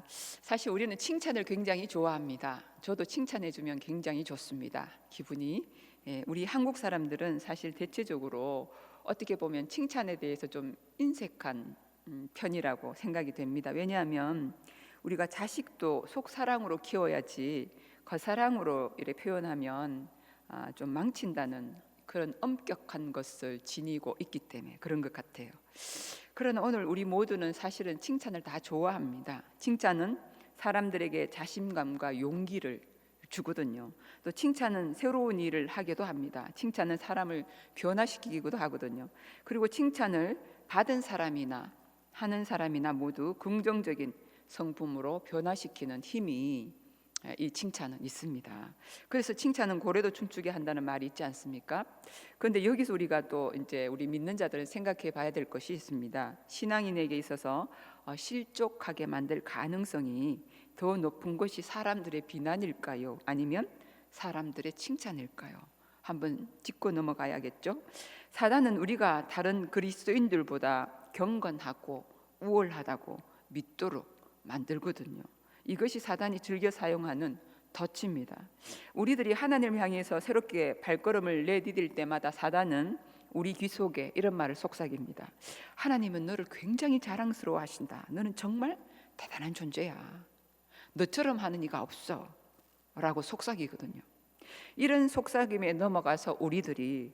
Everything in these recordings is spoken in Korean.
사실 우리는 칭찬을 굉장히 좋아합니다. 저도 칭찬해주면 굉장히 좋습니다. 기분이. 우리 한국 사람들은 사실 대체적으로 어떻게 보면 칭찬에 대해서 좀 인색한 편이라고 생각이 됩니다. 왜냐하면 우리가 자식도 속사랑으로 키워야지 겉사랑으로 이렇게 표현하면 좀 망친다는 그런 엄격한 것을 지니고 있기 때문에 그런 것 같아요. 그러나 오늘 우리 모두는 사실은 칭찬을 다 좋아합니다. 칭찬은 사람들에게 자신감과 용기를 주거든요. 또 칭찬은 새로운 일을 하게도 합니다. 칭찬은 사람을 변화시키기도 하거든요. 그리고 칭찬을 받은 사람이나 하는 사람이나 모두 긍정적인 성품으로 변화시키는 힘이 이 칭찬은 있습니다. 그래서 칭찬은 고래도 춤추게 한다는 말이 있지 않습니까? 그런데 여기서 우리가 또 이제 우리 믿는 자들은 생각해 봐야 될 것이 있습니다. 신앙인에게 있어서 실족하게 만들 가능성이 더 높은 것이 사람들의 비난일까요? 아니면 사람들의 칭찬일까요? 한번 짚고 넘어가야겠죠? 사단은 우리가 다른 그리스도인들보다 경건하고 우월하다고 믿도록 만들거든요. 이것이 사단이 즐겨 사용하는 덫입니다. 우리들이 하나님을 향해서 새롭게 발걸음을 내디딜 때마다 사단은 우리 귀 속에 이런 말을 속삭입니다. 하나님은 너를 굉장히 자랑스러워 하신다. 너는 정말 대단한 존재야. 너처럼 하는 이가 없어 라고 속삭이거든요. 이런 속삭임에 넘어가서 우리들이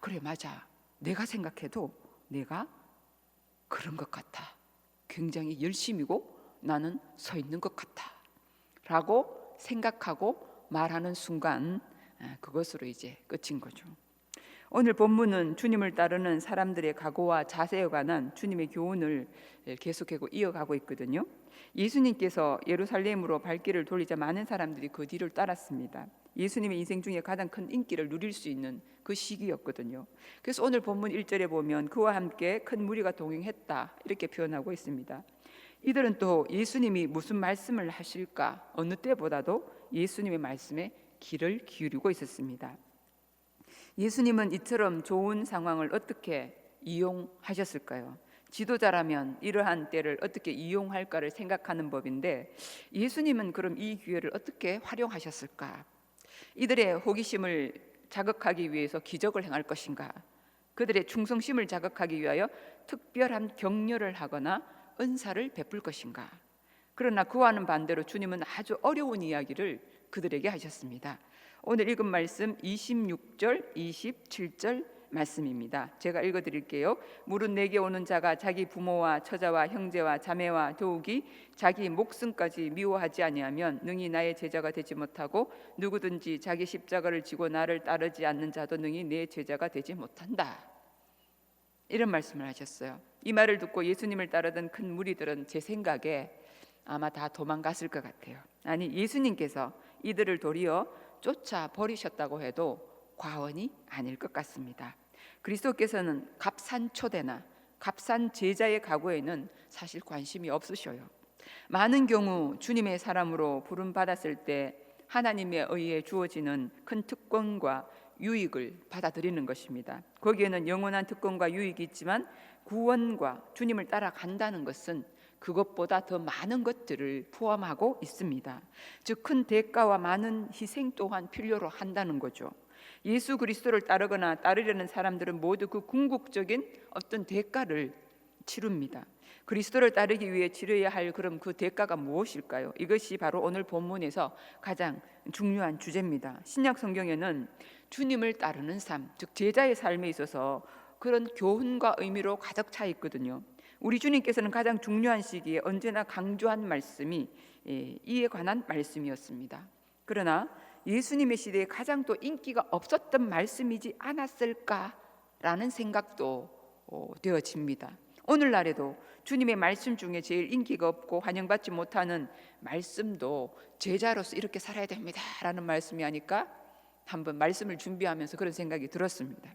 그래 맞아, 내가 생각해도 내가 그런 것 같아. 굉장히 열심이고 나는 서 있는 것 같아 라고 생각하고 말하는 순간 그것으로 이제 끝인 거죠. 오늘 본문은 주님을 따르는 사람들의 각오와 자세에 관한 주님의 교훈을 계속하고 이어가고 있거든요. 예수님께서 예루살렘으로 발길을 돌리자 많은 사람들이 그 뒤를 따랐습니다. 예수님의 인생 중에 가장 큰 인기를 누릴 수 있는 그 시기였거든요. 그래서 오늘 본문 1절에 보면 그와 함께 큰 무리가 동행했다 이렇게 표현하고 있습니다. 이들은 또 예수님이 무슨 말씀을 하실까 어느 때보다도 예수님의 말씀에 귀를 기울이고 있었습니다. 예수님은 이처럼 좋은 상황을 어떻게 이용하셨을까요? 지도자라면 이러한 때를 어떻게 이용할까를 생각하는 법인데 예수님은 그럼 이 기회를 어떻게 활용하셨을까? 이들의 호기심을 자극하기 위해서 기적을 행할 것인가? 그들의 충성심을 자극하기 위하여 특별한 격려를 하거나 은사를 베풀 것인가? 그러나 그와는 반대로 주님은 아주 어려운 이야기를 그들에게 하셨습니다. 오늘 읽은 말씀 26절, 27절 말씀입니다. 제가 읽어드릴게요. 무릇 내게 오는 자가 자기 부모와 처자와 형제와 자매와 더욱이 자기 목숨까지 미워하지 아니하면 능히 나의 제자가 되지 못하고 누구든지 자기 십자가를 지고 나를 따르지 않는 자도 능히 내 제자가 되지 못한다. 이런 말씀을 하셨어요. 이 말을 듣고 예수님을 따르던 큰 무리들은 제 생각에 아마 다 도망갔을 것 같아요. 아니 예수님께서 이들을 도리어 쫓아 버리셨다고 해도 과언이 아닐 것 같습니다. 그리스도께서는 값싼 초대나 값싼 제자의 각오에는 사실 관심이 없으셔요. 많은 경우 주님의 사람으로 부름 받았을 때 하나님의 의에 주어지는 큰 특권과 유익을 받아들이는 것입니다. 거기에는 영원한 특권과 유익이 있지만 구원과 주님을 따라간다는 것은 그것보다 더 많은 것들을 포함하고 있습니다. 즉 큰 대가와 많은 희생 또한 필요로 한다는 거죠. 예수 그리스도를 따르거나 따르려는 사람들은 모두 그 궁극적인 어떤 대가를 치릅니다. 그리스도를 따르기 위해 치러야 할 그럼 그 대가가 무엇일까요? 이것이 바로 오늘 본문에서 가장 중요한 주제입니다. 신약 성경에는 주님을 따르는 삶, 즉 제자의 삶에 있어서 그런 교훈과 의미로 가득 차 있거든요. 우리 주님께서는 가장 중요한 시기에 언제나 강조한 말씀이 이에 관한 말씀이었습니다. 그러나 예수님의 시대에 가장 또 인기가 없었던 말씀이지 않았을까라는 생각도 되어집니다. 오늘날에도 주님의 말씀 중에 제일 인기가 없고 환영받지 못하는 말씀도 제자로서 이렇게 살아야 됩니다라는 말씀이 하니까 한번 말씀을 준비하면서 그런 생각이 들었습니다.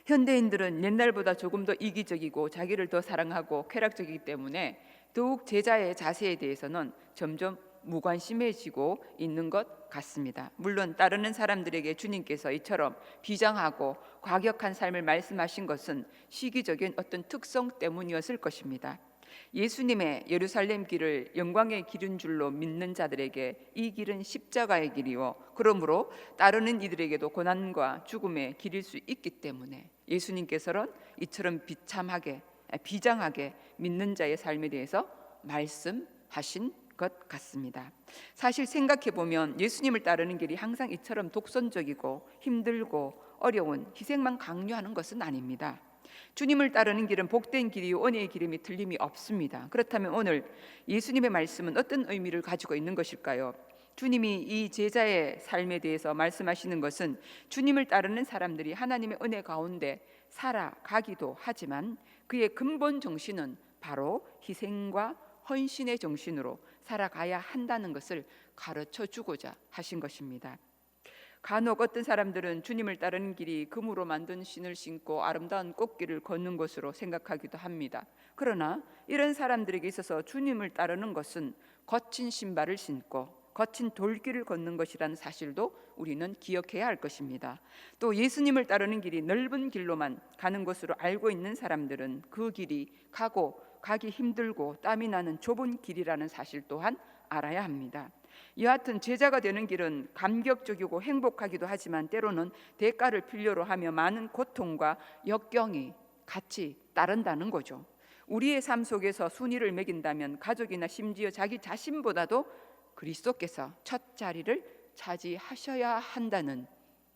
현대인들은 옛날보다 조금 더 이기적이고 자기를 더 사랑하고 쾌락적이기 때문에 더욱 제자의 자세에 대해서는 점점 무관심해지고 있는 것 같습니다. 물론 따르는 사람들에게 주님께서 이처럼 비장하고 과격한 삶을 말씀하신 것은 시기적인 어떤 특성 때문이었을 것입니다. 예수님의 예루살렘 길을 영광의 길인 줄로 믿는 자들에게 이 길은 십자가의 길이요 그러므로 따르는 이들에게도 고난과 죽음의 길일 수 있기 때문에 예수님께서는 이처럼 비장하게 믿는 자의 삶에 대해서 말씀하신 것 같습니다. 사실 생각해 보면 예수님을 따르는 길이 항상 이처럼 독선적이고 힘들고 어려운 희생만 강요하는 것은 아닙니다. 주님을 따르는 길은 복된 길이요 은혜의 길임이 틀림이 없습니다. 그렇다면 오늘 예수님의 말씀은 어떤 의미를 가지고 있는 것일까요? 주님이 이 제자의 삶에 대해서 말씀하시는 것은 주님을 따르는 사람들이 하나님의 은혜 가운데 살아가기도 하지만 그의 근본 정신은 바로 희생과 헌신의 정신으로 살아가야 한다는 것을 가르쳐 주고자 하신 것입니다. 간혹 어떤 사람들은 주님을 따르는 길이 금으로 만든 신을 신고 아름다운 꽃길을 걷는 것으로 생각하기도 합니다. 그러나 이런 사람들에게 있어서 주님을 따르는 것은 거친 신발을 신고 거친 돌길을 걷는 것이라는 사실도 우리는 기억해야 할 것입니다. 또 예수님을 따르는 길이 넓은 길로만 가는 것으로 알고 있는 사람들은 그 길이 가기 힘들고 땀이 나는 좁은 길이라는 사실 또한 알아야 합니다. 여하튼 제자가 되는 길은 감격적이고 행복하기도 하지만 때로는 대가를 필요로 하며 많은 고통과 역경이 같이 따른다는 거죠. 우리의 삶 속에서 순위를 매긴다면 가족이나 심지어 자기 자신보다도 그리스도께서 첫 자리를 차지하셔야 한다는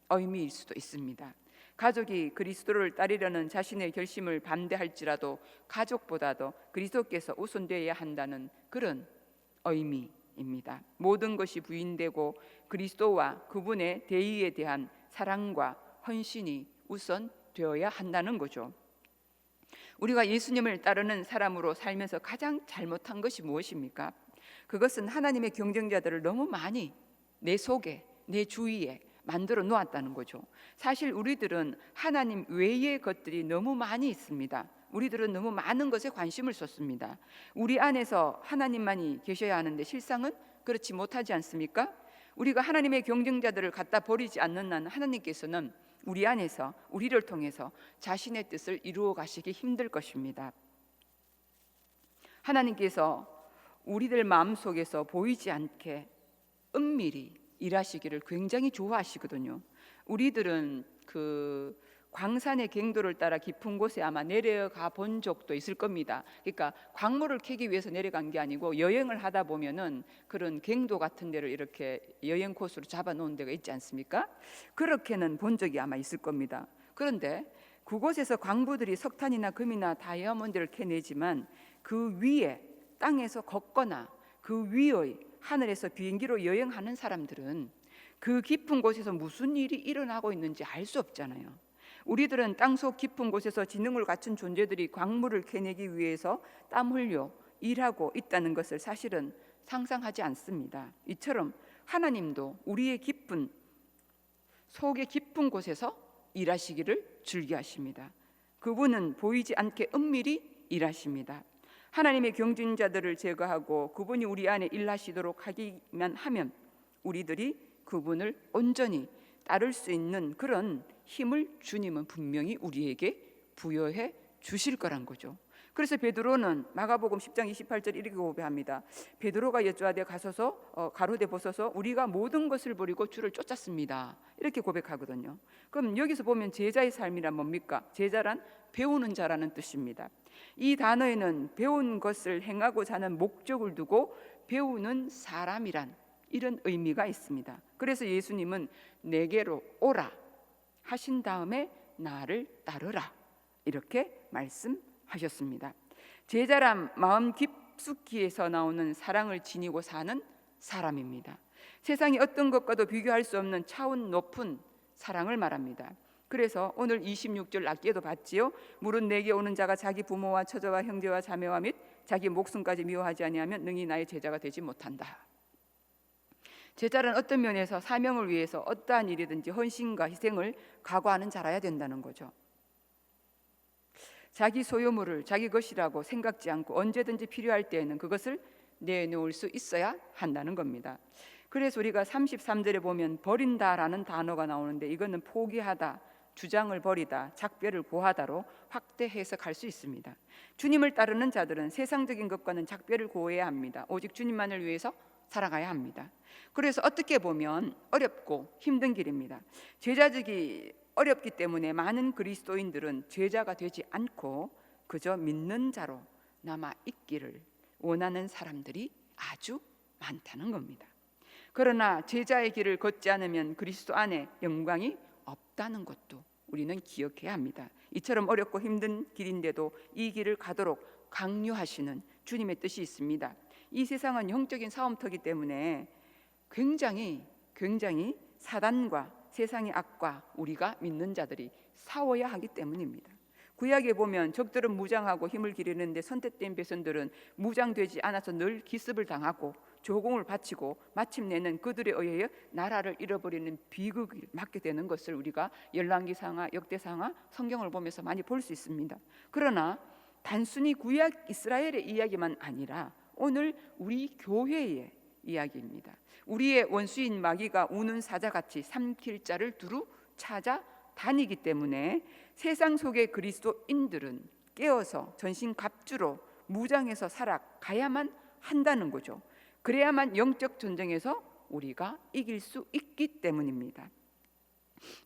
의미일 수도 있습니다. 가족이 그리스도를 따르려는 자신의 결심을 반대할지라도 가족보다도 그리스도께서 우선되어야 한다는 그런 의미입니다. 모든 것이 부인되고 그리스도와 그분의 대의에 대한 사랑과 헌신이 우선되어야 한다는 거죠. 우리가 예수님을 따르는 사람으로 살면서 가장 잘못한 것이 무엇입니까? 그것은 하나님의 경쟁자들을 너무 많이 내 속에, 내 주위에 만들어 놓았다는 거죠. 사실 우리들은 하나님 외의 것들이 너무 많이 있습니다. 우리들은 너무 많은 것에 관심을 쏟습니다. 우리 안에서 하나님만이 계셔야 하는데 실상은 그렇지 못하지 않습니까? 우리가 하나님의 경쟁자들을 갖다 버리지 않는 한 하나님께서는 우리 안에서 우리를 통해서 자신의 뜻을 이루어 가시기 힘들 것입니다. 하나님께서 우리들 마음속에서 보이지 않게 은밀히 일하시기를 굉장히 좋아하시거든요. 우리들은 그 광산의 갱도를 따라 깊은 곳에 아마 내려가 본 적도 있을 겁니다. 그러니까 광물을 캐기 위해서 내려간 게 아니고 여행을 하다 보면은 그런 갱도 같은 데를 이렇게 여행 코스로 잡아 놓은 데가 있지 않습니까? 그렇게는 본 적이 아마 있을 겁니다. 그런데 그곳에서 광부들이 석탄이나 금이나 다이아몬드를 캐내지만 그 위에 땅에서 걷거나 그 위의 하늘에서 비행기로 여행하는 사람들은 그 깊은 곳에서 무슨 일이 일어나고 있는지 알 수 없잖아요. 우리들은 땅속 깊은 곳에서 지능을 갖춘 존재들이 광물을 캐내기 위해서 땀 흘려 일하고 있다는 것을 사실은 상상하지 않습니다. 이처럼 하나님도 우리의 속의 깊은 곳에서 일하시기를 즐겨하십니다. 그분은 보이지 않게 은밀히 일하십니다. 하나님의 경쟁자들을 제거하고 그분이 우리 안에 일하시도록 하기만 하면 우리들이 그분을 온전히 따를 수 있는 그런 힘을 주님은 분명히 우리에게 부여해 주실 거란 거죠. 그래서 베드로는 마가복음 10장 28절 이렇게 고백합니다. 베드로가 여쭈하되 가로되 보소서 우리가 모든 것을 버리고 주를 쫓았습니다. 이렇게 고백하거든요. 그럼 여기서 보면 제자의 삶이란 뭡니까? 제자란 배우는 자라는 뜻입니다. 이 단어에는 배운 것을 행하고자 하는 목적을 두고 배우는 사람이란 이런 의미가 있습니다. 그래서 예수님은 내게로 오라 하신 다음에 나를 따르라 이렇게 말씀하셨습니다. 제자란 마음 깊숙이에서 나오는 사랑을 지니고 사는 사람입니다. 세상의 어떤 것과도 비교할 수 없는 차원 높은 사랑을 말합니다. 그래서 오늘 26절 낫게도 봤지요. 물은 내게 오는 자가 자기 부모와 처자와 형제와 자매와 및 자기 목숨까지 미워하지 아니하면 능히 나의 제자가 되지 못한다. 제자는 어떤 면에서 사명을 위해서 어떠한 일이든지 헌신과 희생을 각오하는 자라야 된다는 거죠. 자기 소유물을 자기 것이라고 생각지 않고 언제든지 필요할 때에는 그것을 내놓을 수 있어야 한다는 겁니다. 그래서 우리가 33절에 보면 버린다라는 단어가 나오는데 이거는 포기하다, 주장을 버리다, 작별을 고하다로 확대 해석할 수 있습니다. 주님을 따르는 자들은 세상적인 것과는 작별을 고해야 합니다. 오직 주님만을 위해서 살아가야 합니다. 그래서 어떻게 보면 어렵고 힘든 길입니다. 제자직이 어렵기 때문에 많은 그리스도인들은 제자가 되지 않고 그저 믿는 자로 남아 있기를 원하는 사람들이 아주 많다는 겁니다. 그러나 제자의 길을 걷지 않으면 그리스도 안에 영광이 없다는 것도 우리는 기억해야 합니다. 이처럼 어렵고 힘든 길인데도 이 길을 가도록 강요하시는 주님의 뜻이 있습니다. 이 세상은 영적인 싸움터기 때문에 굉장히 사단과 세상의 악과 우리가 믿는 자들이 싸워야 하기 때문입니다. 구약에 보면 적들은 무장하고 힘을 기르는데 선택된 백성들은 무장되지 않아서 늘 기습을 당하고 조공을 바치고 마침내는 그들에 의해 나라를 잃어버리는 비극을 맞게 되는 것을 우리가 열왕기상하, 역대상하 성경을 보면서 많이 볼 수 있습니다. 그러나 단순히 구약 이스라엘의 이야기만 아니라 오늘 우리 교회의 이야기입니다. 우리의 원수인 마귀가 우는 사자같이 삼킬 자를 두루 찾아 다니기 때문에 세상 속의 그리스도인들은 깨어서 전신갑주로 무장해서 살아가야만 한다는 거죠. 그래야만 영적 전쟁에서 우리가 이길 수 있기 때문입니다.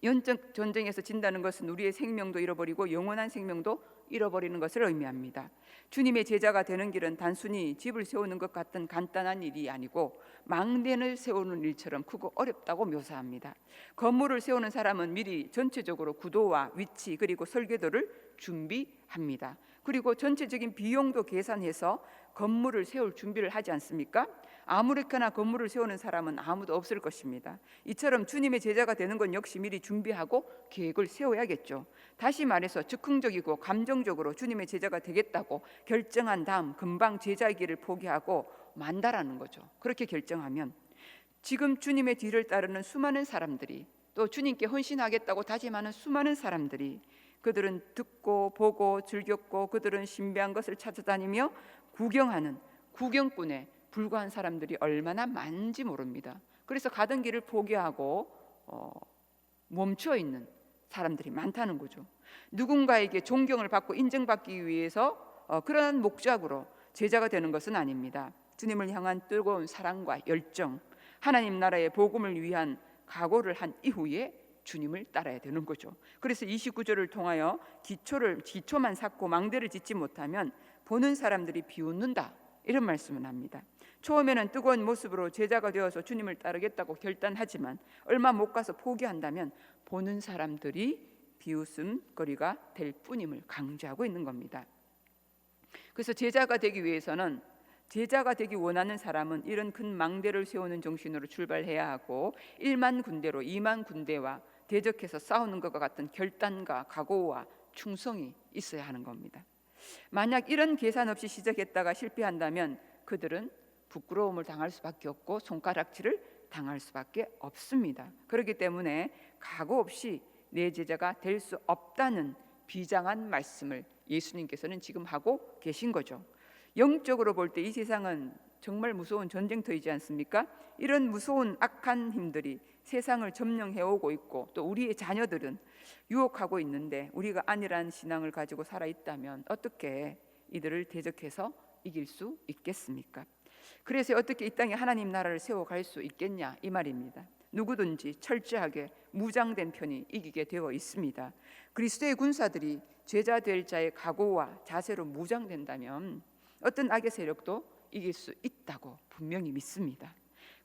영적 전쟁에서 진다는 것은 우리의 생명도 잃어버리고 영원한 생명도 잃어버리는 것을 의미합니다. 주님의 제자가 되는 길은 단순히 집을 세우는 것 같은 간단한 일이 아니고 망대를 세우는 일처럼 크고 어렵다고 묘사합니다. 건물을 세우는 사람은 미리 전체적으로 구도와 위치 그리고 설계도를 준비합니다. 그리고 전체적인 비용도 계산해서 건물을 세울 준비를 하지 않습니까? 아무렇게나 건물을 세우는 사람은 아무도 없을 것입니다. 이처럼 주님의 제자가 되는 건 역시 미리 준비하고 계획을 세워야겠죠. 다시 말해서 즉흥적이고 감정적으로 주님의 제자가 되겠다고 결정한 다음 금방 제자의 길을 포기하고 만다라는 거죠. 그렇게 결정하면 지금 주님의 뒤를 따르는 수많은 사람들이 또 주님께 헌신하겠다고 다짐하는 수많은 사람들이 그들은 듣고 보고 즐겼고 그들은 신비한 것을 찾아다니며 구경하는 구경꾼에 불과한 사람들이 얼마나 많은지 모릅니다. 그래서 가던 길을 포기하고 멈춰 있는 사람들이 많다는 거죠. 누군가에게 존경을 받고 인정받기 위해서 그런 목적으로 제자가 되는 것은 아닙니다. 주님을 향한 뜨거운 사랑과 열정, 하나님 나라의 복음을 위한 각오를 한 이후에 주님을 따라야 되는 거죠. 그래서 29절을 통하여 기초만 쌓고 망대를 짓지 못하면 보는 사람들이 비웃는다 이런 말씀을 합니다. 처음에는 뜨거운 모습으로 제자가 되어서 주님을 따르겠다고 결단하지만 얼마 못 가서 포기한다면 보는 사람들이 비웃음거리가 될 뿐임을 강조하고 있는 겁니다. 그래서 제자가 되기 위해서는 제자가 되기 원하는 사람은 이런 큰 망대를 세우는 정신으로 출발해야 하고 1만 군대로 2만 군대와 대적해서 싸우는 것과 같은 결단과 각오와 충성이 있어야 하는 겁니다. 만약 이런 계산 없이 시작했다가 실패한다면 그들은 부끄러움을 당할 수밖에 없고 손가락질을 당할 수밖에 없습니다. 그렇기 때문에 각오 없이 내 제자가 될 수 없다는 비장한 말씀을 예수님께서는 지금 하고 계신 거죠. 영적으로 볼 때 이 세상은 정말 무서운 전쟁터이지 않습니까? 이런 무서운 악한 힘들이 세상을 점령해 오고 있고 또 우리의 자녀들은 유혹하고 있는데 우리가 안일한 신앙을 가지고 살아 있다면 어떻게 이들을 대적해서 이길 수 있겠습니까? 그래서 어떻게 이 땅에 하나님 나라를 세워갈 수 있겠냐 이 말입니다. 누구든지 철저하게 무장된 편이 이기게 되어 있습니다. 그리스도의 군사들이 제자 될 자의 각오와 자세로 무장된다면 어떤 악의 세력도 이길 수 있다고 분명히 믿습니다.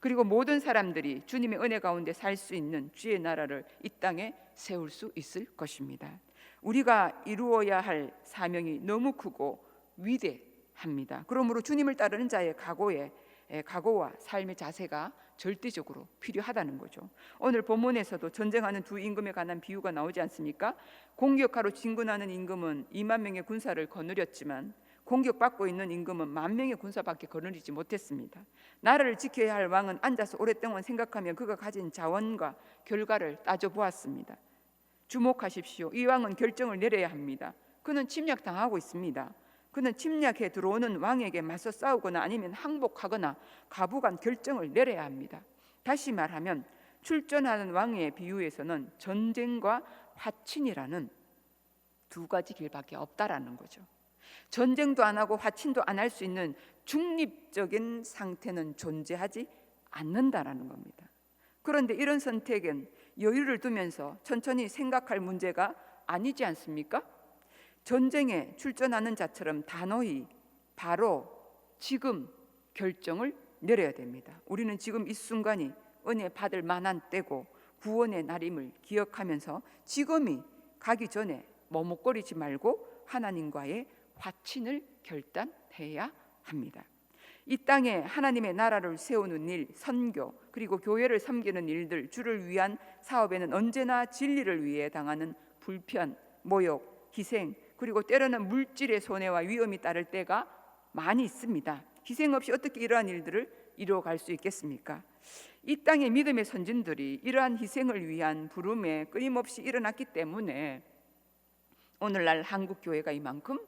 그리고 모든 사람들이 주님의 은혜 가운데 살 수 있는 주의 나라를 이 땅에 세울 수 있을 것입니다. 우리가 이루어야 할 사명이 너무 크고 위대합니다. 그러므로 주님을 따르는 자의 각오와 삶의 자세가 절대적으로 필요하다는 거죠. 오늘 본문에서도 전쟁하는 두 임금에 관한 비유가 나오지 않습니까? 공격하러 진군하는 임금은 2만 명의 군사를 거느렸지만 공격받고 있는 임금은 10,000명의 군사밖에 거느리지 못했습니다. 나라를 지켜야 할 왕은 앉아서 오랫동안 생각하며 그가 가진 자원과 결과를 따져보았습니다. 주목하십시오. 이 왕은 결정을 내려야 합니다. 그는 침략당하고 있습니다. 그는 침략해 들어오는 왕에게 맞서 싸우거나 아니면 항복하거나 가부간 결정을 내려야 합니다. 다시 말하면 출전하는 왕의 비유에서는 전쟁과 화친이라는 두 가지 길밖에 없다라는 거죠. 전쟁도 안 하고 화친도 안 할 수 있는 중립적인 상태는 존재하지 않는다라는 겁니다. 그런데 이런 선택은 여유를 두면서 천천히 생각할 문제가 아니지 않습니까? 전쟁에 출전하는 자처럼 단호히 바로 지금 결정을 내려야 됩니다. 우리는 지금 이 순간이 은혜 받을 만한 때고 구원의 날임을 기억하면서 지금이 가기 전에 머뭇거리지 말고 하나님과의 화친을 결단해야 합니다. 이 땅에 하나님의 나라를 세우는 일, 선교, 그리고 교회를 섬기는 일들, 주를 위한 사업에는 언제나 진리를 위해 당하는 불편, 모욕, 희생, 그리고 때로는 물질의 손해와 위험이 따를 때가 많이 있습니다. 희생 없이 어떻게 이러한 일들을 이루어갈 수 있겠습니까? 이 땅의 믿음의 선진들이 이러한 희생을 위한 부름에 끊임없이 일어났기 때문에 오늘날 한국 교회가 이만큼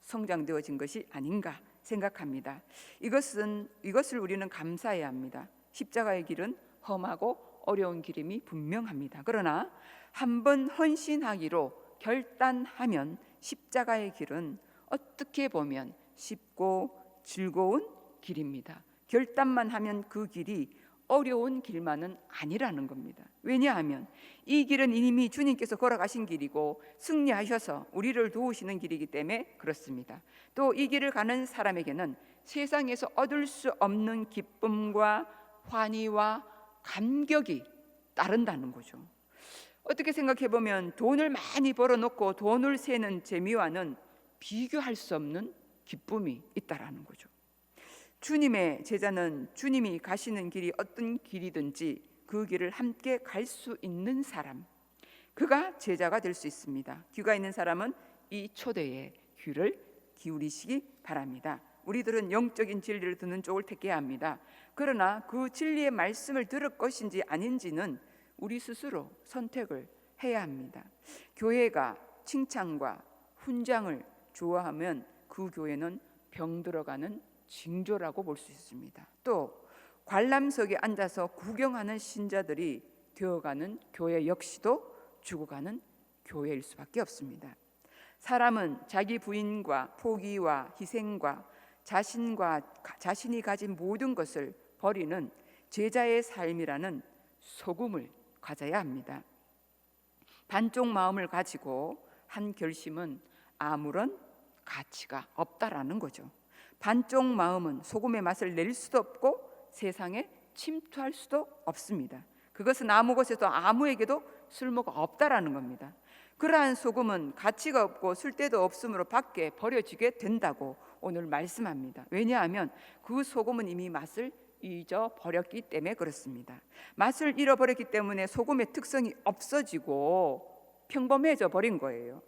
성장되어진 것이 아닌가 생각합니다. 이것을 우리는 감사해야 합니다. 십자가의 길은 험하고 어려운 길임이 분명합니다. 그러나 한번 헌신하기로 결단하면 십자가의 길은 어떻게 보면 쉽고 즐거운 길입니다. 결단만 하면 그 길이 어려운 길만은 아니라는 겁니다. 왜냐하면 이 길은 이미 주님께서 걸어가신 길이고 승리하셔서 우리를 도우시는 길이기 때문에 그렇습니다. 또 이 길을 가는 사람에게는 세상에서 얻을 수 없는 기쁨과 환희와 감격이 따른다는 거죠. 어떻게 생각해 보면 돈을 많이 벌어놓고 돈을 세는 재미와는 비교할 수 없는 기쁨이 있다라는 거죠. 주님의 제자는 주님이 가시는 길이 어떤 길이든지 그 길을 함께 갈 수 있는 사람, 그가 제자가 될 수 있습니다. 귀가 있는 사람은 이 초대에 귀를 기울이시기 바랍니다. 우리들은 영적인 진리를 듣는 쪽을 택해야 합니다. 그러나 그 진리의 말씀을 들을 것인지 아닌지는 우리 스스로 선택을 해야 합니다. 교회가 칭찬과 훈장을 좋아하면 그 교회는 병들어가는 징조라고 볼 수 있습니다. 또 관람석에 앉아서 구경하는 신자들이 되어가는 교회 역시도 죽어가는 교회일 수밖에 없습니다. 사람은 자기 부인과 포기와 희생과 자신이 가진 모든 것을 버리는 제자의 삶이라는 소금을 가져야 합니다. 반쪽 마음을 가지고 한 결심은 아무런 가치가 없다라는 거죠. 반쪽 마음은 소금의 맛을 낼 수도 없고 세상에 침투할 수도 없습니다. 그것은 아무 곳에도 아무에게도 쓸모가 없다라는 겁니다. 그러한 소금은 가치가 없고 쓸데도 없으므로 밖에 버려지게 된다고 오늘 말씀합니다. 왜냐하면 그 소금은 이미 맛을 잊어버렸기 때문에 그렇습니다. 맛을 잃어버렸기 때문에 소금의 특성이 없어지고 평범해져 버린 거예요.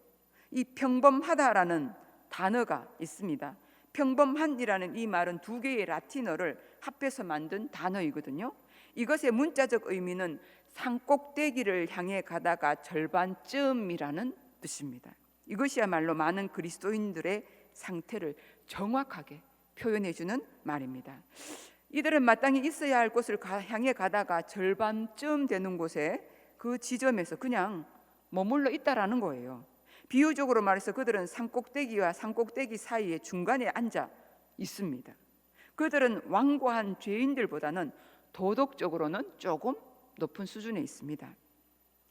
이 평범하다라는 단어가 있습니다. 평범한이라는 이 말은 두 개의 라틴어를 합해서 만든 단어이거든요. 이것의 문자적 의미는 산꼭대기를 향해 가다가 절반쯤이라는 뜻입니다. 이것이야말로 많은 그리스도인들의 상태를 정확하게 표현해주는 말입니다. 이들은 마땅히 있어야 할 곳을 향해 가다가 절반쯤 되는 곳에 그 지점에서 그냥 머물러 있다라는 거예요. 비유적으로 말해서 그들은 산꼭대기와 산꼭대기 사이에 중간에 앉아 있습니다. 그들은 완고한 죄인들보다는 도덕적으로는 조금 높은 수준에 있습니다.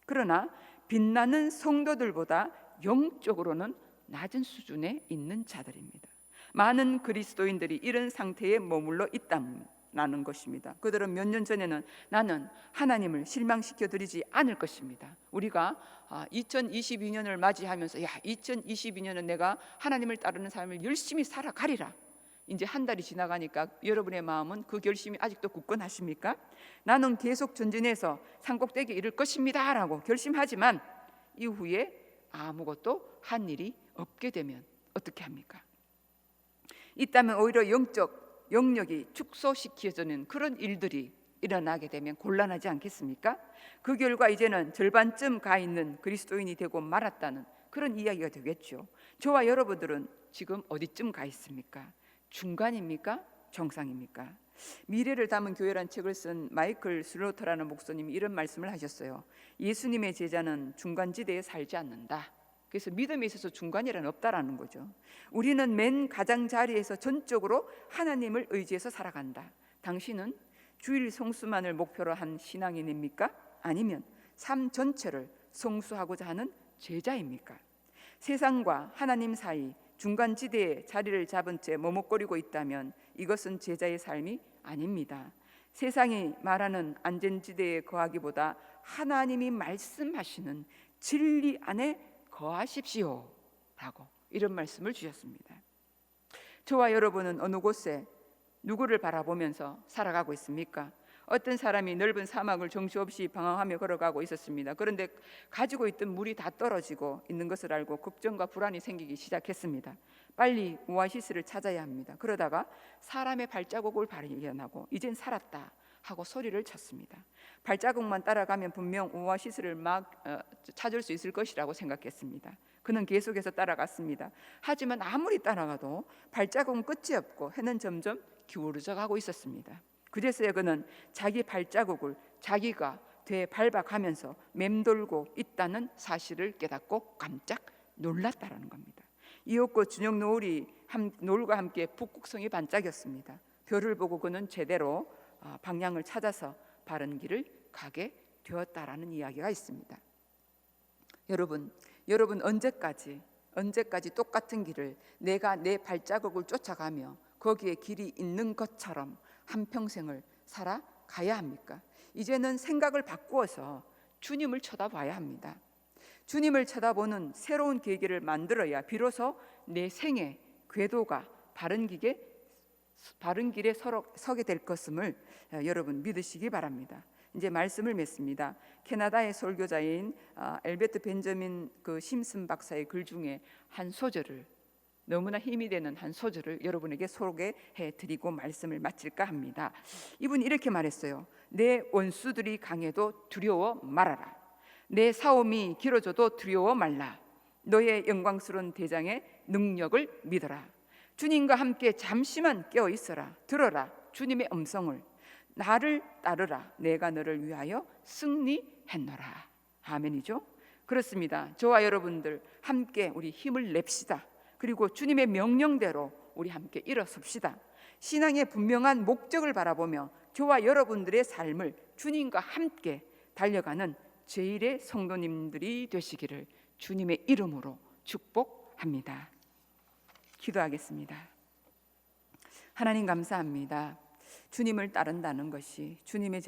그러나 빛나는 성도들보다 영적으로는 낮은 수준에 있는 자들입니다. 많은 그리스도인들이 이런 상태에 머물러 있다는 것입니다. 그들은 몇 년 전에는 나는 하나님을 실망시켜 드리지 않을 것입니다. 우리가 2022년을 맞이하면서 2022년은 내가 하나님을 따르는 삶을 열심히 살아가리라. 이제 한 달이 지나가니까 여러분의 마음은 그 결심이 아직도 굳건하십니까? 나는 계속 전진해서 산꼭대기에 이를 것입니다 라고 결심하지만 이후에 아무것도 한 일이 없게 되면 어떻게 합니까? 있다면 오히려 영적 영역이 축소시켜지는 그런 일들이 일어나게 되면 곤란하지 않겠습니까? 그 결과 이제는 절반쯤 가 있는 그리스도인이 되고 말았다는 그런 이야기가 되겠죠. 저와 여러분들은 지금 어디쯤 가 있습니까? 중간입니까? 정상입니까? 미래를 담은 교회란 책을 쓴 마이클 슬로터라는 목사님이 이런 말씀을 하셨어요. 예수님의 제자는 중간지대에 살지 않는다. 그래서 믿음에 있어서 중간이란 없다라는 거죠. 우리는 맨 가장자리에서 전적으로 하나님을 의지해서 살아간다. 당신은 주일 성수만을 목표로 한 신앙인입니까? 아니면 삶 전체를 성수하고자 하는 제자입니까? 세상과 하나님 사이 중간지대에 자리를 잡은 채 머뭇거리고 있다면 이것은 제자의 삶이 아닙니다. 세상이 말하는 안전지대에 거하기보다 하나님이 말씀하시는 진리 안에 거하십시오 라고 이런 말씀을 주셨습니다. 저와 여러분은 어느 곳에 누구를 바라보면서 살아가고 있습니까? 어떤 사람이 넓은 사막을 정신없이 방황하며 걸어가고 있었습니다. 그런데 가지고 있던 물이 다 떨어지고 있는 것을 알고 걱정과 불안이 생기기 시작했습니다. 빨리 오아시스를 찾아야 합니다. 그러다가 사람의 발자국을 발견하고 이젠 살았다 하고 소리를 쳤습니다. 발자국만 따라가면 분명 오아시스를 찾을 수 있을 것이라고 생각했습니다. 그는 계속해서 따라갔습니다. 하지만 아무리 따라가도 발자국은 끝이 없고 해는 점점 기울어져 가고 있었습니다. 그제서야 그는 자기 발자국을 자기가 되밟아가면서 맴돌고 있다는 사실을 깨닫고 깜짝 놀랐다라는 겁니다. 이윽고 저녁 노을과 함께 북극성이 반짝였습니다. 별을 보고 그는 제대로 방향을 찾아서 바른 길을 가게 되었다라는 이야기가 있습니다. 여러분 언제까지 똑같은 길을 내가 내 발자국을 쫓아가며 거기에 길이 있는 것처럼 한평생을 살아가야 합니까? 이제는 생각을 바꾸어서 주님을 쳐다봐야 합니다. 주님을 쳐다보는 새로운 계기를 만들어야 비로소 내 생의 궤도가 바른 길에 서게 될 것임을 여러분 믿으시기 바랍니다. 이제 말씀을 맺습니다. 캐나다의 설교자인 엘베트 벤저민 심슨 박사의 글 중에 한 소절을, 너무나 힘이 되는 한 소절을 여러분에게 소개해 드리고 말씀을 마칠까 합니다. 이분이 이렇게 말했어요. 내 원수들이 강해도 두려워 말아라. 내 사움이 길어져도 두려워 말라. 너의 영광스러운 대장의 능력을 믿어라. 주님과 함께 잠시만 깨어 있어라. 들어라 주님의 음성을. 나를 따르라. 내가 너를 위하여 승리했노라. 아멘이죠. 그렇습니다. 저와 여러분들 함께 우리 힘을 냅시다. 그리고 주님의 명령대로 우리 함께 일어섭시다. 신앙의 분명한 목적을 바라보며 저와 여러분들의 삶을 주님과 함께 달려가는 제1의 성도님들이 되시기를 주님의 이름으로 축복합니다. 기도하겠습니다. 하나님 감사합니다. 주님을 따른다는 것이, 주님의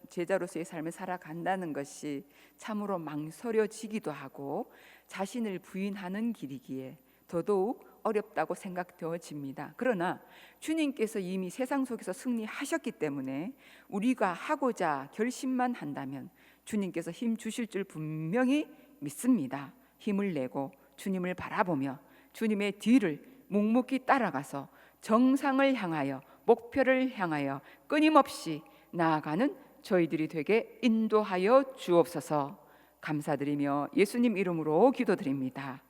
제자로서의 삶을 살아간다는 것이 참으로 망설여지기도 하고 자신을 부인하는 길이기에 더더욱 어렵다고 생각되어집니다. 그러나 주님께서 이미 세상 속에서 승리하셨기 때문에 우리가 하고자 결심만 한다면 주님께서 힘 주실 줄 분명히 믿습니다. 힘을 내고 주님을 바라보며 주님의 뒤를 묵묵히 따라가서 정상을 향하여, 목표를 향하여 끊임없이 나아가는 저희들이 되게 인도하여 주옵소서. 감사드리며 예수님 이름으로 기도드립니다.